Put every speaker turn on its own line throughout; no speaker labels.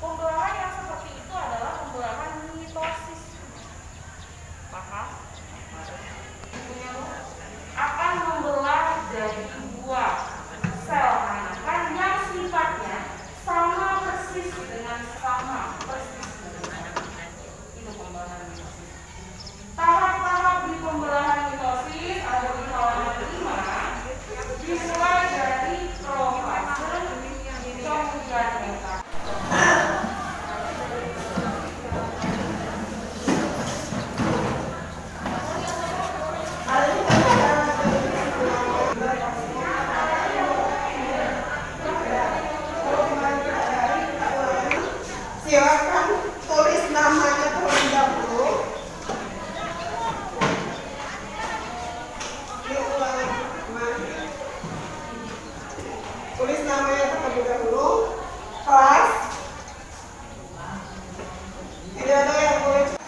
Pembelahan yang seperti itu adalah pembelahan mitosis. Paham? Akan membelah jadi dua sel anakan yang sifatnya sama persis dengan itu pembelahan mitosis. Tahap-tahap di pembelahan mitosis ada di halaman 5, dimulai dari profase, kemudian metafase.
Silakan tulis namanya terlebih dahulu. Tulis namanya terlebih dahulu. Kelas. Tidak ada yang boleh.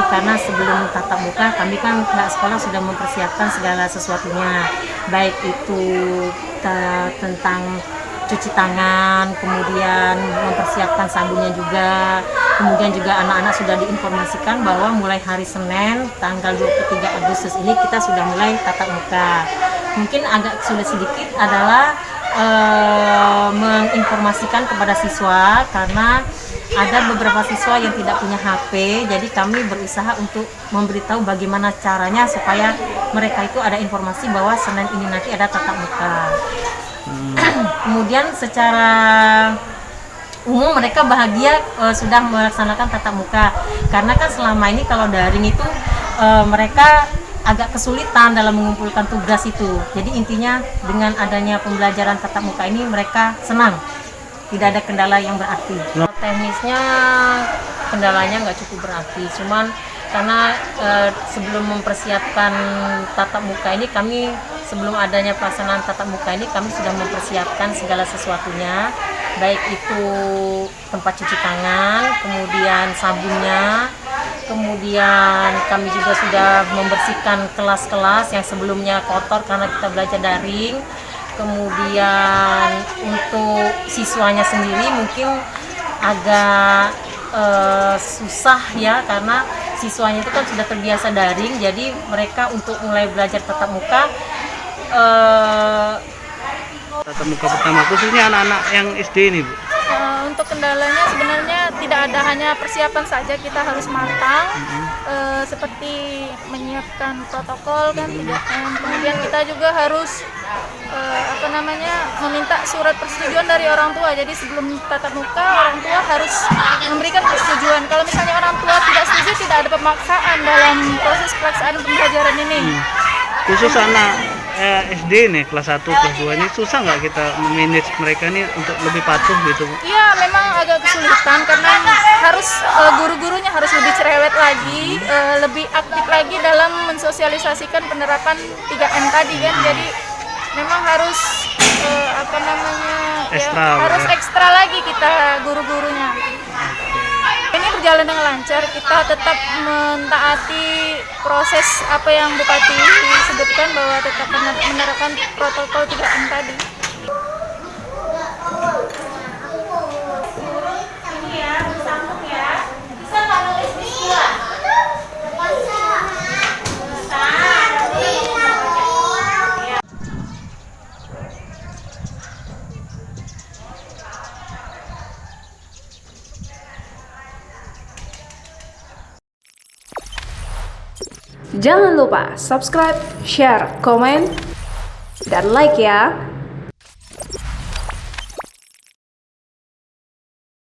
Karena sebelum tatap muka kami kan pihak sekolah sudah mempersiapkan segala sesuatunya, baik itu tentang cuci tangan, kemudian mempersiapkan sabunnya juga, kemudian juga anak-anak sudah diinformasikan bahwa mulai hari Senin tanggal 23 Agustus ini kita sudah mulai tatap muka. Mungkin agak sulit sedikit adalah menginformasikan kepada siswa karena ada beberapa siswa yang tidak punya HP, jadi kami berusaha untuk memberitahu bagaimana caranya supaya mereka itu ada informasi bahwa Senin ini nanti ada tatap muka. Kemudian secara umum mereka bahagia sudah melaksanakan tatap muka, karena kan selama ini kalau daring itu mereka agak kesulitan dalam mengumpulkan tugas itu. Jadi intinya dengan adanya pembelajaran tatap muka ini mereka senang. Tidak ada kendala yang berarti. Teknisnya kendalanya nggak cukup berarti, cuman karena sebelum mempersiapkan tatap muka ini kami sebelum adanya pelaksanaan tatap muka ini kami sudah mempersiapkan segala sesuatunya, baik itu tempat cuci tangan, kemudian sabunnya, kemudian kami juga sudah membersihkan kelas-kelas yang sebelumnya kotor karena kita belajar daring. Kemudian untuk siswanya sendiri mungkin agak susah ya, karena siswanya itu kan sudah terbiasa daring, jadi mereka untuk mulai belajar tatap muka
tatap muka pertama khususnya anak-anak yang SD ini, Bu.
Untuk kendalanya sebenarnya tidak ada, hanya persiapan saja, kita harus matang seperti menyiapkan protokol kan 3M, kemudian kita juga harus meminta surat persetujuan dari orang tua. Jadi sebelum tatap muka orang tua harus memberikan persetujuan. Kalau misalnya orang tua tidak setuju, tidak ada pemaksaan dalam proses pelaksanaan pembelajaran ini.
Khusus anak SD nih kelas 1, kelas 2 ini susah nggak kita memanage mereka nih untuk lebih patuh gitu?
Iya, memang agak kesulitan karena harus guru-gurunya harus lebih cerewet lagi, lebih aktif lagi dalam mensosialisasikan penerapan 3M tadi kan. Jadi memang harus harus ekstra lagi kita guru-gurunya. Ini berjalan dengan lancar, kita tetap mentaati proses apa yang Bupati sebutkan bahwa tetap menerapkan protokol 3M tadi.
Ini ya, bersambung ya. Bisa nggak nulis bismillah? Bisa.
Jangan lupa subscribe, share, komen, dan like ya.